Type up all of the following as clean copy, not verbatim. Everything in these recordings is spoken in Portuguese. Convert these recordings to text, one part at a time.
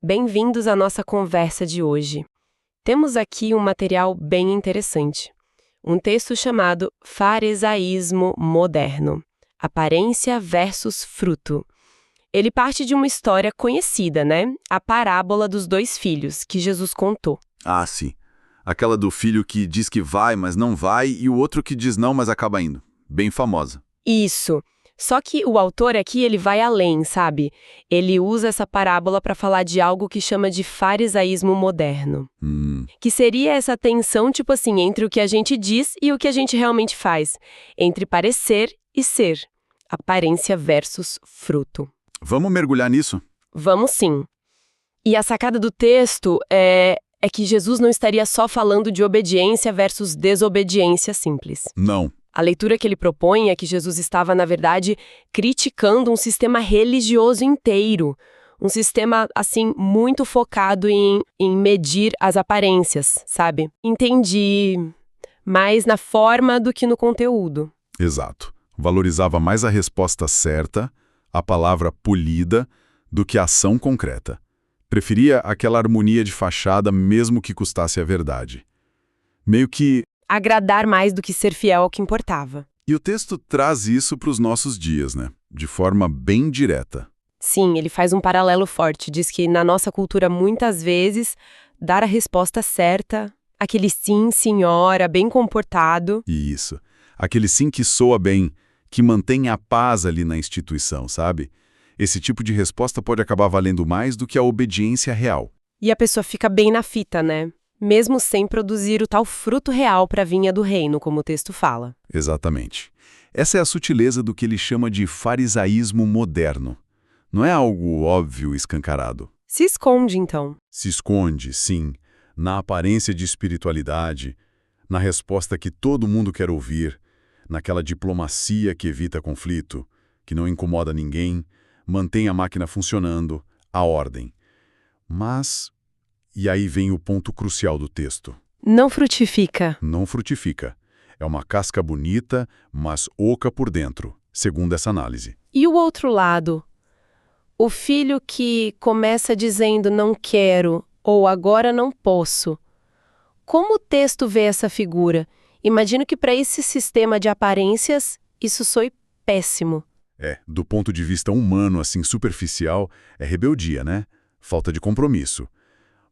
Bem-vindos à nossa conversa de hoje. Temos aqui um material bem interessante. Um texto chamado Farisaísmo Moderno. Aparência versus fruto. Ele parte de uma história conhecida, né? A parábola dos dois filhos, que Jesus contou. Ah, sim. Aquela do filho que diz que vai, mas não vai, e o outro que diz não, mas acaba indo. Bem famosa. Isso. Só que o autor aqui, ele vai além, sabe? Ele usa essa parábola para falar de algo que chama de farisaísmo moderno. Que seria essa tensão, tipo assim, entre o que a gente diz e o que a gente realmente faz. Entre parecer e ser. Aparência versus fruto. Vamos mergulhar nisso? Vamos sim. E a sacada do texto é que Jesus não estaria só falando de obediência versus desobediência simples. Não. A leitura que ele propõe é que Jesus estava, na verdade, criticando um sistema religioso inteiro. Um sistema, assim, muito focado em medir as aparências, sabe? Entendi. Mais na forma do que no conteúdo. Exato. Valorizava mais a resposta certa, a palavra polida, do que a ação concreta. Preferia aquela harmonia de fachada mesmo que custasse a verdade. Meio que... agradar mais do que ser fiel ao que importava. E o texto traz isso para os nossos dias, né? De forma bem direta. Sim, ele faz um paralelo forte. Diz que na nossa cultura, muitas vezes, dar a resposta certa, aquele sim, senhora, bem comportado. Isso. Aquele sim que soa bem, que mantém a paz ali na instituição, sabe? Esse tipo de resposta pode acabar valendo mais do que a obediência real. E a pessoa fica bem na fita, né? Mesmo sem produzir o tal fruto real para a vinha do reino, como o texto fala. Exatamente. Essa é a sutileza do que ele chama de farisaísmo moderno. Não é algo óbvio e escancarado. Se esconde, então. Se esconde, sim, na aparência de espiritualidade, na resposta que todo mundo quer ouvir, naquela diplomacia que evita conflito, que não incomoda ninguém, mantém a máquina funcionando, a ordem. Mas, e aí vem o ponto crucial do texto. Não frutifica. Não frutifica. É uma casca bonita, mas oca por dentro, segundo essa análise. E o outro lado? O filho que começa dizendo não quero ou agora não posso. Como o texto vê essa figura? Imagino que para esse sistema de aparências, isso soe péssimo. Do ponto de vista humano, assim, superficial, é rebeldia, né? Falta de compromisso.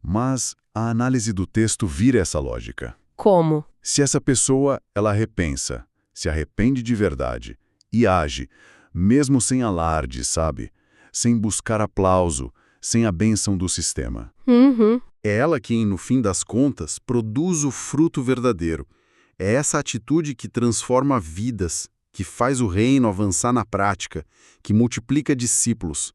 Mas a análise do texto vira essa lógica. Como? Se essa pessoa, ela repensa, se arrepende de verdade e age, mesmo sem alarde, sabe? Sem buscar aplauso, sem a bênção do sistema. É ela quem, no fim das contas, produz o fruto verdadeiro. É essa atitude que transforma vidas, que faz o reino avançar na prática, que multiplica discípulos.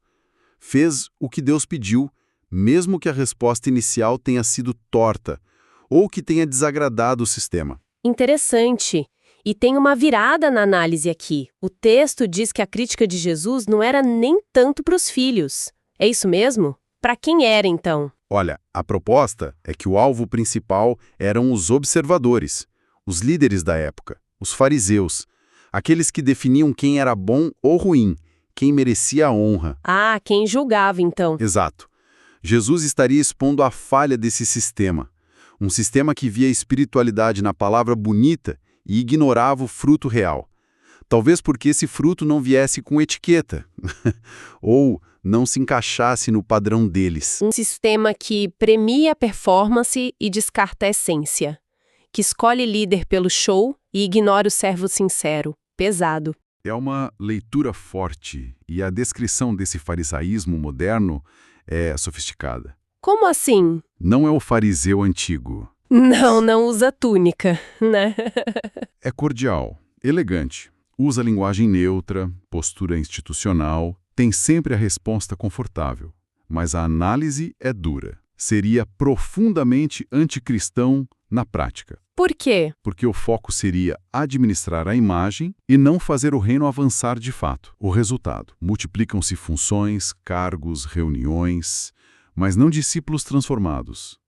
Fez o que Deus pediu, mesmo que a resposta inicial tenha sido torta, ou que tenha desagradado o sistema. Interessante. E tem uma virada na análise aqui. O texto diz que a crítica de Jesus não era nem tanto para os filhos. É isso mesmo? Para quem era, então? Olha, a proposta é que o alvo principal eram os observadores, os líderes da época, os fariseus, aqueles que definiam quem era bom ou ruim, quem merecia a honra. Ah, quem julgava, então. Exato. Jesus estaria expondo a falha desse sistema. Um sistema que via a espiritualidade na palavra bonita e ignorava o fruto real. Talvez porque esse fruto não viesse com etiqueta, ou não se encaixasse no padrão deles. Um sistema que premia a performance e descarta a essência. Que escolhe líder pelo show e ignora o servo sincero. Pesado. É uma leitura forte, e a descrição desse farisaísmo moderno é sofisticada. Como assim? Não é o fariseu antigo. Não usa túnica, né? É cordial, elegante, usa linguagem neutra, postura institucional, tem sempre a resposta confortável. Mas a análise é dura. Seria profundamente anticristão na prática. Por quê? Porque o foco seria administrar a imagem e não fazer o reino avançar de fato. O resultado: multiplicam-se funções, cargos, reuniões, mas não discípulos transformados.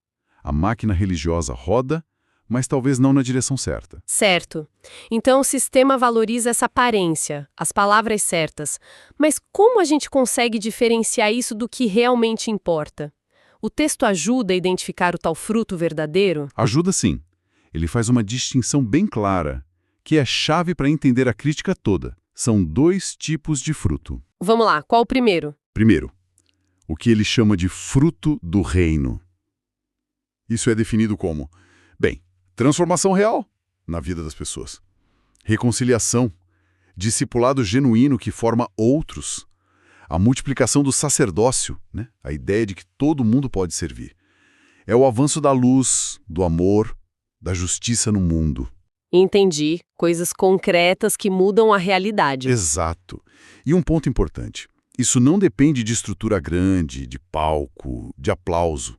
A máquina religiosa roda, mas talvez não na direção certa. Certo. Então o sistema valoriza essa aparência, as palavras certas. Mas como a gente consegue diferenciar isso do que realmente importa? O texto ajuda a identificar o tal fruto verdadeiro? Ajuda sim. Ele faz uma distinção bem clara, que é chave para entender a crítica toda. São 2 tipos de fruto. Vamos lá, qual o primeiro? Primeiro, o que ele chama de fruto do reino. Isso é definido como, transformação real na vida das pessoas. Reconciliação, discipulado genuíno que forma outros. A multiplicação do sacerdócio, né? A ideia de que todo mundo pode servir. É o avanço da luz, do amor, da justiça no mundo. Entendi. Coisas concretas que mudam a realidade. Exato. E um ponto importante. Isso não depende de estrutura grande, de palco, de aplauso.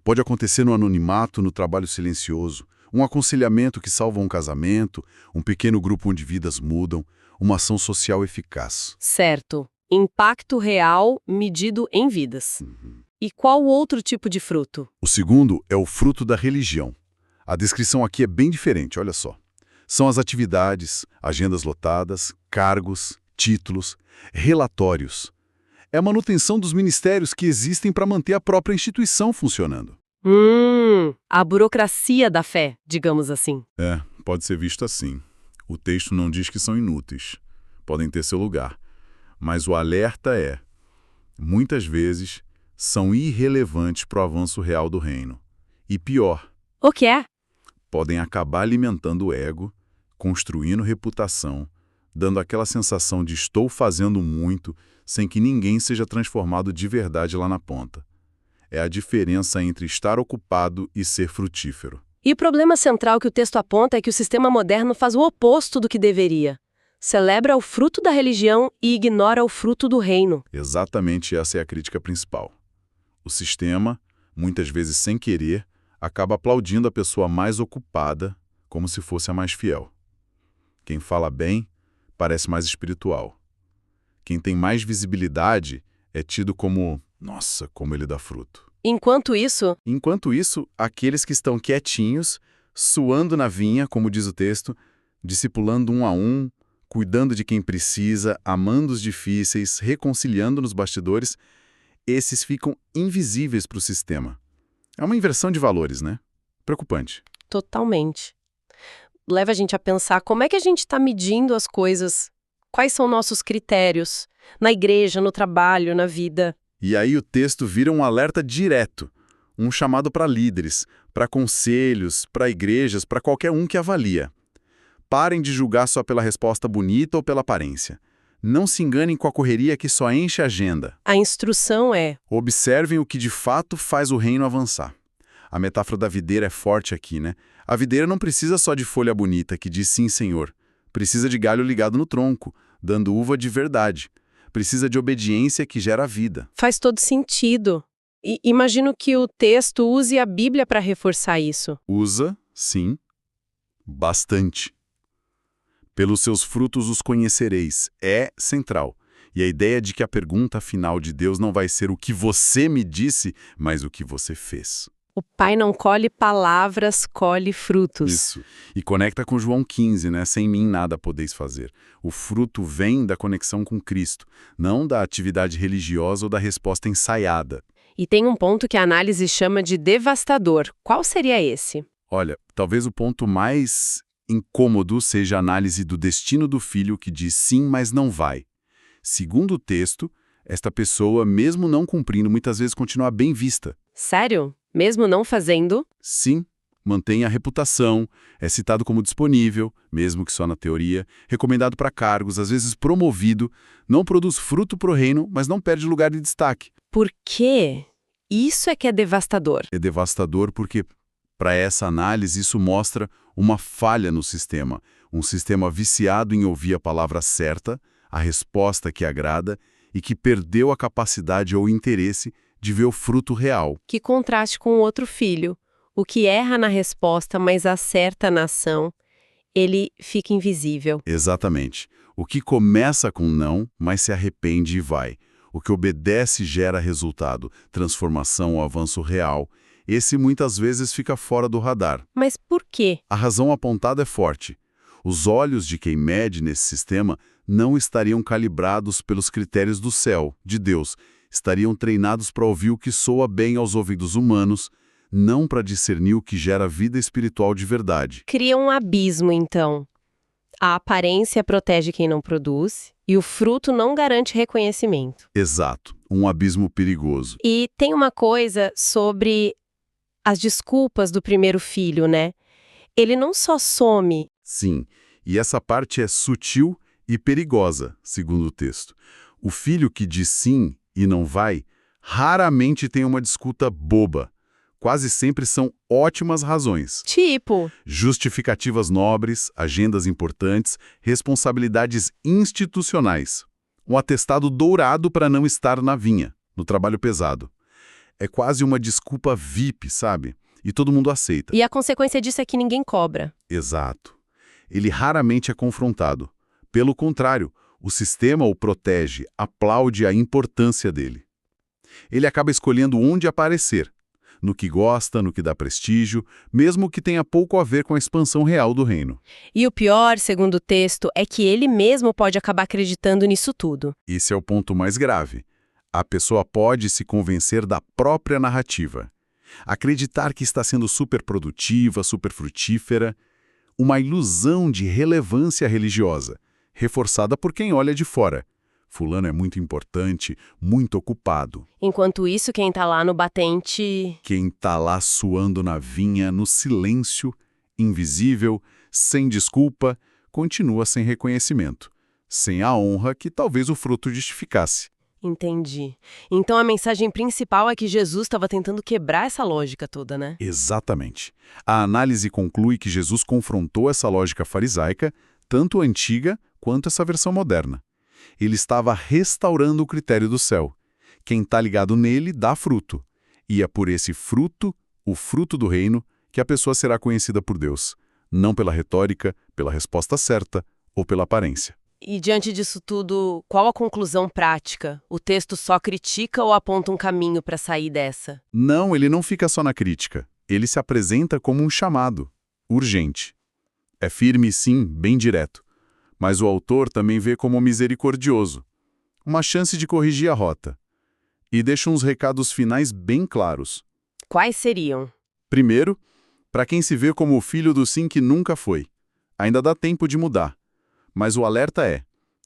Pode acontecer no anonimato, no trabalho silencioso, um aconselhamento que salva um casamento, um pequeno grupo onde vidas mudam, uma ação social eficaz. Certo. Impacto real medido em vidas. E qual outro tipo de fruto? O segundo é o fruto da religião. A descrição aqui é bem diferente, olha só. São as atividades, agendas lotadas, cargos, títulos, relatórios. É a manutenção dos ministérios que existem para manter a própria instituição funcionando. A burocracia da fé, digamos assim. Pode ser visto assim. O texto não diz que são inúteis. Podem ter seu lugar. Mas o alerta é, muitas vezes, são irrelevantes para o avanço real do reino. E pior. O que é? Podem acabar alimentando o ego, construindo reputação, dando aquela sensação de estou fazendo muito, sem que ninguém seja transformado de verdade lá na ponta. É a diferença entre estar ocupado e ser frutífero. E o problema central que o texto aponta é que o sistema moderno faz o oposto do que deveria. Celebra o fruto da religião e ignora o fruto do reino. Exatamente essa é a crítica principal. O sistema, muitas vezes sem querer, acaba aplaudindo a pessoa mais ocupada, como se fosse a mais fiel. Quem fala bem parece mais espiritual. Quem tem mais visibilidade é tido como, nossa, como ele dá fruto. Enquanto isso, aqueles que estão quietinhos, suando na vinha, como diz o texto, discipulando um a um, cuidando de quem precisa, amando os difíceis, reconciliando nos bastidores, esses ficam invisíveis para o sistema. É uma inversão de valores, né? Preocupante. Totalmente. Leva a gente a pensar como é que a gente está medindo as coisas, quais são nossos critérios, na igreja, no trabalho, na vida. E aí o texto vira um alerta direto, um chamado para líderes, para conselhos, para igrejas, para qualquer um que avalia. Parem de julgar só pela resposta bonita ou pela aparência. Não se enganem com a correria que só enche a agenda. A instrução é: observem o que de fato faz o reino avançar. A metáfora da videira é forte aqui, né? A videira não precisa só de folha bonita que diz sim, senhor. Precisa de galho ligado no tronco, dando uva de verdade. Precisa de obediência que gera vida. Faz todo sentido. E imagino que o texto use a Bíblia para reforçar isso. Usa, sim, bastante. Pelos seus frutos os conhecereis. É central. E a ideia de que a pergunta final de Deus não vai ser o que você me disse, mas o que você fez. O Pai não colhe palavras, colhe frutos. Isso. E conecta com João 15, né? Sem mim nada podeis fazer. O fruto vem da conexão com Cristo, não da atividade religiosa ou da resposta ensaiada. E tem um ponto que a análise chama de devastador. Qual seria esse? Olha, talvez o ponto mais incômodo seja a análise do destino do filho que diz sim, mas não vai. Segundo o texto, esta pessoa, mesmo não cumprindo, muitas vezes continua bem vista. Sério? Mesmo não fazendo? Sim, mantém a reputação, é citado como disponível, mesmo que só na teoria, recomendado para cargos, às vezes promovido, não produz fruto para o reino, mas não perde lugar de destaque. Por quê? Isso é que é devastador. É devastador porque, para essa análise, isso mostra uma falha no sistema, um sistema viciado em ouvir a palavra certa, a resposta que agrada e que perdeu a capacidade ou interesse de ver o fruto real. Que contraste com o outro filho. O que erra na resposta, mas acerta na ação, ele fica invisível. Exatamente. O que começa com não, mas se arrepende e vai. O que obedece gera resultado, transformação ou avanço real. Esse muitas vezes fica fora do radar. Mas por quê? A razão apontada é forte. Os olhos de quem mede nesse sistema não estariam calibrados pelos critérios do céu, de Deus, Estariam treinados para ouvir o que soa bem aos ouvidos humanos, não para discernir o que gera vida espiritual de verdade. Cria um abismo, então. A aparência protege quem não produz e o fruto não garante reconhecimento. Exato, um abismo perigoso. E tem uma coisa sobre as desculpas do primeiro filho, né? Ele não só some. Sim, e essa parte é sutil e perigosa, segundo o texto. O filho que diz sim e não vai, raramente tem uma desculpa boba. Quase sempre são ótimas razões. Tipo, Justificativas nobres, agendas importantes, responsabilidades institucionais. Um atestado dourado para não estar na vinha, no trabalho pesado. É quase uma desculpa VIP, sabe? E todo mundo aceita. e a consequência disso é que ninguém cobra. Exato. Ele raramente é confrontado. Pelo contrário, o sistema o protege, aplaude a importância dele. Ele acaba escolhendo onde aparecer, no que gosta, no que dá prestígio, mesmo que tenha pouco a ver com a expansão real do reino. E o pior, segundo o texto, é que ele mesmo pode acabar acreditando nisso tudo. Esse é o ponto mais grave. A pessoa pode se convencer da própria narrativa. Acreditar que está sendo super produtiva, super frutífera, uma ilusão de relevância religiosa, reforçada por quem olha de fora. Fulano é muito importante, muito ocupado. Enquanto isso, quem tá lá no batente... Quem tá lá suando na vinha, no silêncio, invisível, sem desculpa, continua sem reconhecimento, sem a honra que talvez o fruto justificasse. Entendi. Então a mensagem principal é que Jesus estava tentando quebrar essa lógica toda, né? Exatamente. A análise conclui que Jesus confrontou essa lógica farisaica, tanto antiga quanto essa versão moderna. Ele estava restaurando o critério do céu. Quem está ligado nele dá fruto. E é por esse fruto, o fruto do reino, que a pessoa será conhecida por Deus. Não pela retórica, pela resposta certa ou pela aparência. E diante disso tudo, qual a conclusão prática? O texto só critica ou aponta um caminho para sair dessa? Não, ele não fica só na crítica. Ele se apresenta como um chamado, urgente. É firme, sim, bem direto. Mas o autor também vê como misericordioso. Uma chance de corrigir a rota. E deixa uns recados finais bem claros. Quais seriam? Primeiro, para quem se vê como o filho do sim que nunca foi. Ainda dá tempo de mudar. Mas o alerta é: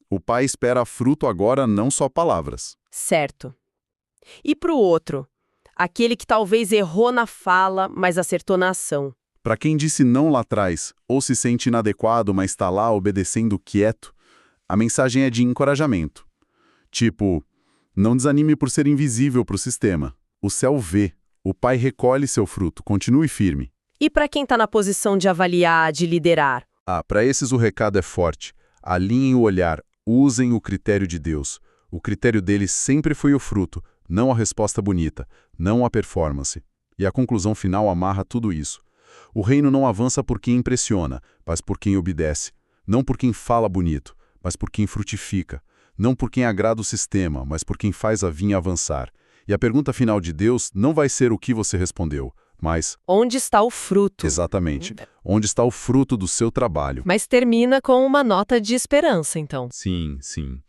o pai espera fruto agora, não só palavras. Certo. E para o outro? Aquele que talvez errou na fala, mas acertou na ação. Para quem disse não lá atrás, ou se sente inadequado, mas está lá obedecendo quieto, a mensagem é de encorajamento. Tipo, não desanime por ser invisível para o sistema. O céu vê. O pai recolhe seu fruto. Continue firme. E para quem está na posição de avaliar, de liderar? Para esses o recado é forte. Alinhem o olhar. Usem o critério de Deus. O critério dele sempre foi o fruto, não a resposta bonita, não a performance. E a conclusão final amarra tudo isso. O reino não avança por quem impressiona, mas por quem obedece. Não por quem fala bonito, mas por quem frutifica. Não por quem agrada o sistema, mas por quem faz a vinha avançar. E a pergunta final de Deus não vai ser o que você respondeu, mas... onde está o fruto? Exatamente. Onde está o fruto do seu trabalho? Mas termina com uma nota de esperança, então. Sim, sim.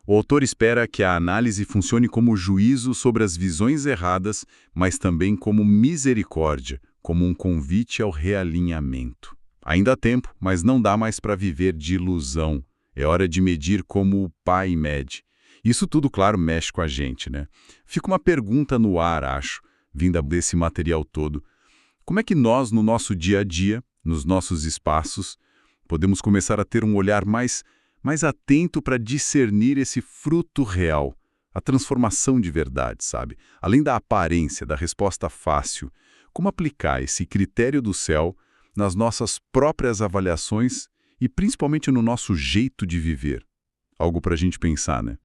O autor espera que a análise funcione como juízo sobre as visões erradas, mas também como misericórdia, como um convite ao realinhamento. Ainda há tempo, mas não dá mais para viver de ilusão. É hora de medir como o pai mede. Isso tudo, claro, mexe com a gente, né? Fica uma pergunta no ar, acho, vinda desse material todo. Como é que nós, no nosso dia a dia, nos nossos espaços, podemos começar a ter um olhar mais atento para discernir esse fruto real, a transformação de verdade, sabe? Além da aparência, da resposta fácil, como aplicar esse critério do céu nas nossas próprias avaliações e principalmente no nosso jeito de viver? Algo para a gente pensar, né?